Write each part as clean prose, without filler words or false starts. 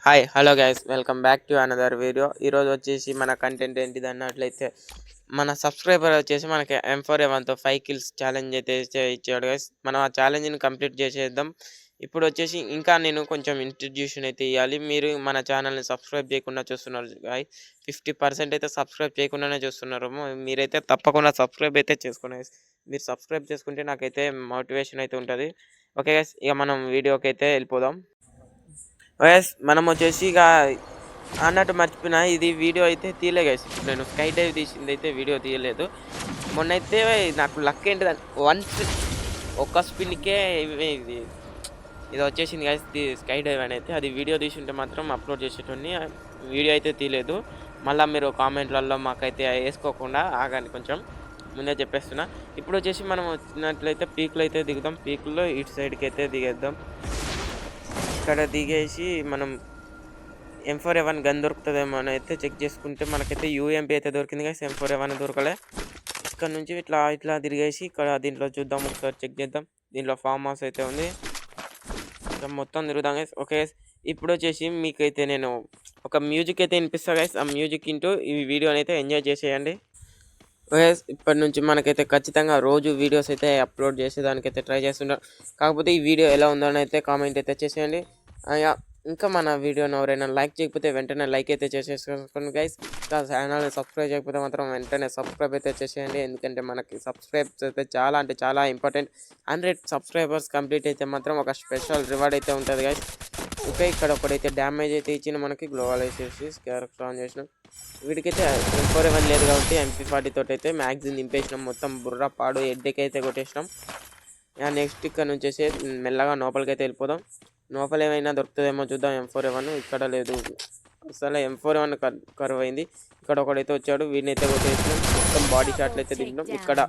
Hi hello guys welcome back to another video. ఈరోజు వచ్చేసి మన కంటెంట్ ఏంటిది అన్నట్లయితే మన సబ్స్క్రైబర్ వచ్చేసి మనకి M4A1తో 5 కిల్స్ ఛాలెంజ్ అయితే ఇచ్చాడు గైస్. మనం ఆ ఛాలెంజ్ని కంప్లీట్ చేసేద్దాం. ఇప్పుడు వచ్చేసి ఇంకా నేను కొంచెం ఇంట్రడ్యూషన్ అయితే ఇవ్వాలి. మీరు మన ఛానల్ని సబ్స్క్రైబ్ చేయకుండా చూస్తున్నారు గాయ్, 50% అయితే సబ్స్క్రైబ్ చేయకుండానే చూస్తున్నారు. మీరైతే తప్పకుండా సబ్స్క్రైబ్ అయితే చేసుకోండి గైస్. మీరు సబ్స్క్రైబ్ చేసుకుంటే నాకైతే మోటివేషన్ అయితే ఉంటుంది. ఓకే గైస్, ఇక మనం వీడియోకి అయితే వెళ్ళిపోదాం. మనం వచ్చేసి ఇక అన్నట్టు మర్చిపోయినా, ఇది వీడియో అయితే తీయలే గైస్. నేను స్కై డైవ్ తీసింది అయితే వీడియో తీయలేదు. మొన్న అయితే నాకు లక్ ఏంటిదని ఒక్క స్పిన్కే ఇది ఇది వచ్చేసింది గైస్, స్కై డైవ్ అనేది. అది వీడియో తీసుంటే మాత్రం అప్లోడ్ చేసేటోని. వీడియో అయితే తీయలేదు. మళ్ళీ మీరు కామెంట్లలో మాకైతే వేసుకోకుండా ఆగండి, కొంచెం ముందే చెప్పేస్తున్నా. ఇప్పుడు వచ్చేసి మనం వచ్చినట్లయితే పీక్లో అయితే దిగుదాం. పీక్లో ఇటు సైడ్కి అయితే దిగేద్దాం. ఇక్కడ దిగేసి మనం M4A1 గన్ దొరుకుతుందేమో అని అయితే చెక్ చేసుకుంటే మనకైతే UMP అయితే దొరికింది కానీ M4A1 దొరకలే. ఇక్కడ నుంచి ఇట్లా ఇట్లా తిరిగేసి ఇక్కడ దీంట్లో చూద్దాం, ఒకసారి చెక్ చేద్దాం. దీంట్లో ఫామ్ హౌస్ అయితే ఉంది, మొత్తం తిరుగుదాం గైస్. ఓకే గైస్, ఇప్పుడు వచ్చేసి మీకైతే నేను ఒక మ్యూజిక్ అయితే వినిపిస్తా గైస్. ఆ మ్యూజిక్ ఇంటూ ఈ వీడియోని అయితే ఎంజాయ్ చేసేయండి. ఓకే, ఇప్పటి నుంచి మనకైతే ఖచ్చితంగా రోజు వీడియోస్ అయితే అప్లోడ్ చేసేదానికైతే ట్రై చేస్తున్నాం. కాకపోతే ఈ వీడియో ఎలా ఉందని అయితే కామెంట్ అయితే చేసేయండి. ఇంకా మన వీడియోని ఎవరైనా లైక్ చేయకపోతే వెంటనే లైక్ అయితే చేసేసుకోండి గైస్. ఇంకా ఛానల్ని సబ్స్క్రైబ్ చేయకపోతే మాత్రం వెంటనే సబ్స్క్రైబ్ అయితే చేసేయండి. ఎందుకంటే మనకి సబ్స్క్రైబ్స్ అయితే చాలా అంటే చాలా ఇంపార్టెంట్. 100 సబ్స్క్రైబర్స్ కంప్లీట్ అయితే మాత్రం ఒక స్పెషల్ రివార్డ్ అయితే ఉంటుంది గైస్. ఓకే, ఇక్కడ ఒకటైతే డ్యామేజ్ అయితే ఇచ్చిన మనకి గ్లోవల్ వేసేసి క్యారెక్టర్ ఆన్ చేసినాం. వీటికైతే M4A1 లేదు కాబట్టి MP40 తోటి అయితే మ్యాగ్జిన్ నింపేసినాం. మొత్తం బుర్ర పాడు హెడ్కి అయితే కొట్టేసినాం. నెక్స్ట్ ఇక్కడ నుంచి మెల్లగా లోపలికైతే వెళ్ళిపోదాం. లోపల ఏమైనా దొరుకుతుందేమో చూద్దాం. M4A1 ఇక్కడ లేదు అసలు. M4A1 కరువు అయింది. ఇక్కడ ఒకడైతే వచ్చాడు, వీడిని అయితే కొట్టేసినాం. మొత్తం బాడీ షాట్లు అయితే దిగినాం. ఇక్కడ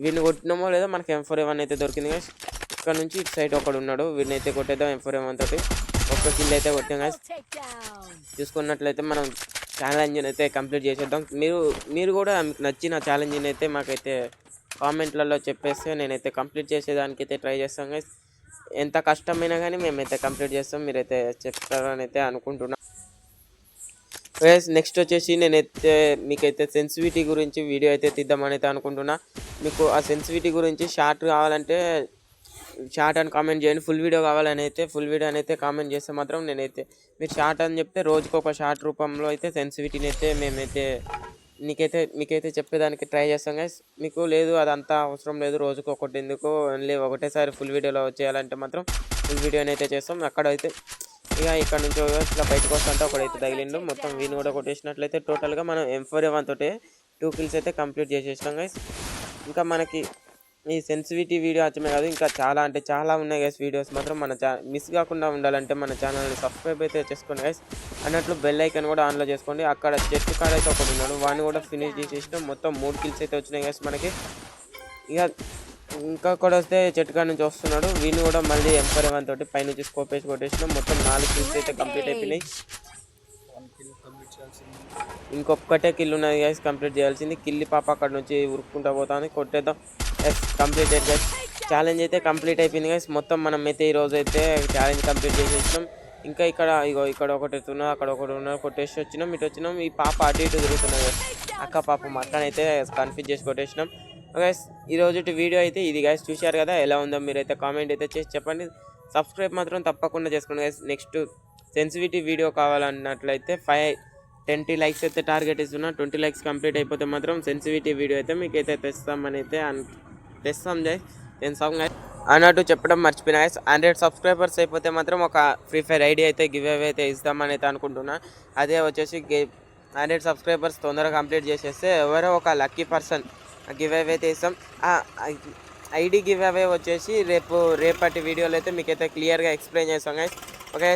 వీడిని కొట్టినామో లేదో మనకి M4A1 అయితే దొరికింది గాయస్. ఇక్కడ నుంచి ఇటు సైడ్ ఒకడు ఉన్నాడు, వీడిని అయితే కొట్టేద్దాం. M4A1 తోటి ఒక్క కిల్ అయితే కొట్టాం గాయస్. చూసుకున్నట్లయితే మనం ఛాలెంజ్ని అయితే కంప్లీట్ చేసేద్దాం. మీరు కూడా మీకు నచ్చిన ఛాలెంజ్ని అయితే మాకైతే కామెంట్లలో చెప్పేస్తే నేనైతే కంప్లీట్ చేసేదానికి అయితే ట్రై చేస్తాం గైస్. ఎంత కష్టమైనా కానీ మేమైతే కంప్లీట్ చేస్తాం, మీరైతే చెప్తారని అయితే అనుకుంటున్నాం. నెక్స్ట్ వచ్చేసి నేనైతే మీకైతే సెన్సిటివిటీ గురించి వీడియో అయితే తీద్దామని అయితే అనుకుంటున్నా. మీకు ఆ సెన్సిటివిటీ గురించి షార్ట్ కావాలంటే షార్ట్ అని కామెంట్ చేయండి. ఫుల్ వీడియో కావాలని అయితే ఫుల్ వీడియో అని అయితే కామెంట్ చేస్తే మాత్రం నేనైతే మీరు షార్ట్ అని చెప్తే రోజుకు ఒక షార్ట్ రూపంలో అయితే సెన్సిటివిటీని అయితే మేమైతే మీకైతే చెప్పేదానికి ట్రై చేస్తాం గైస్. మీకు లేదు అదంతా అవసరం లేదు, రోజుకు ఒకటి ఎందుకు, ఓన్లీ ఒకటేసారి ఫుల్ వీడియోలో వచ్చేయాలంటే మాత్రం ఫుల్ వీడియోని అయితే చేస్తాం. అక్కడైతే ఇక ఇక్కడ నుంచి ఇట్లా బయటకు వస్తుంటే ఒకడైతే తగిలిండు. మొత్తం వీని కూడా కొట్టేసినట్లయితే టోటల్గా మనం M4A1 తోటి 2 కిల్స్ అయితే కంప్లీట్ చేసేసినాం గైస్. ఇంకా మనకి ఈ సెన్సిటివిటీ వీడియో వచ్చమే కాదు, ఇంకా చాలా అంటే చాలా ఉన్నాయి గైస్. వీడియోస్ మాత్రం మన మిస్ కాకుండా ఉండాలంటే మన ఛానల్ని సబ్స్క్రైబ్ అయితే చేసుకోండి గైస్. అన్నట్లు బెల్ ఐకాన్ కూడా ఆన్లో చేసుకోండి. అక్కడ చెట్టు కాడ అయితే ఒకటి ఉన్నాడు, వాడిని కూడా ఫినిష్ చేసేసినాం. మొత్తం 3 కిల్స్ అయితే వచ్చినాయి గైస్ మనకి. ఇక ఇంకా కూడా వస్తే చెట్టు కాడ నుంచి వస్తున్నాడు, వీడిని కూడా మళ్ళీ M4A1 తోటి పైనుంచి స్కోప్ వేసి కొట్టేసినాం. మొత్తం 4 కిల్స్ అయితే కంప్లీట్ అయిపోయినాయి. ఇంకొక్కటే కిల్ ఉన్నది గైస్ కంప్లీట్ చేయాల్సింది. కిల్లి పాప అక్కడ నుంచి ఉరుక్కుంటా పోతాను, కొట్టేద్దాం. కంప్లీట్ అయితే ఛాలెంజ్ అయితే కంప్లీట్ అయిపోయింది గైస్. మొత్తం మనం అయితే ఈరోజు అయితే ఛాలెంజ్ కంప్లీట్ చేసేసినాం. ఇంకా ఇక్కడ ఒకటి ఎత్తున్నా, అక్కడ ఒకటి ఉన్నా, కొట్టేసి వచ్చినాం. ఇటు వచ్చినాం. ఈ పాప అటు ఇటు తిరుగుతున్నది, అక్క పాప అక్కనైతే కన్ఫ్యూజ్ చేసి కొట్టేసినాం గైస్. ఈరోజు వీడియో అయితే ఇది గైస్. చూశారు కదా, ఎలా ఉందో మీరైతే కామెంట్ అయితే చేసి చెప్పండి. సబ్స్క్రైబ్ మాత్రం తప్పకుండా చేసుకోండి గైస్. నెక్స్ట్ సెన్సిటివిటీ వీడియో కావాలన్నట్లయితే 20 లైక్స్ అయితే టార్గెట్ ఇస్తున్నా. 20 లైక్స్ కంప్లీట్ అయిపోతే మాత్రం సెన్సిటివిటీ వీడియో అయితే మీకైతే తెస్తాం గైస్ అన్నట్టు చెప్పడం మర్చిపోయినా గైస్. 100 సబ్స్క్రైబర్స్ అయిపోతే మాత్రం ఒక ఫ్రీ ఫైర్ ఐడి అయితే గివ్ అవే అయితే ఇస్తామని అయితే అనుకుంటున్నా. అదే వచ్చేసి 100 సబ్స్క్రైబర్స్ తొందరగా కంప్లీట్ చేసేస్తే ఎవరో ఒక లక్కీ పర్సన్ గివ్ అవే అయితే ఇస్తాం. ఐడి గివ్ అవే వచ్చేసి రేపటి వీడియోలో అయితే మీకైతే క్లియర్గా ఎక్స్ప్లెయిన్ చేస్తాం గైస్. ఓకే,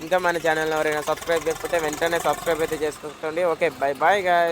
ఇంకా మన ఛానల్ ఎవరైనా సబ్స్క్రైబ్ చేయకపోతే వెంటనే సబ్స్క్రైబ్ అయితే చేసుకోండి. Okay, bye bye guys.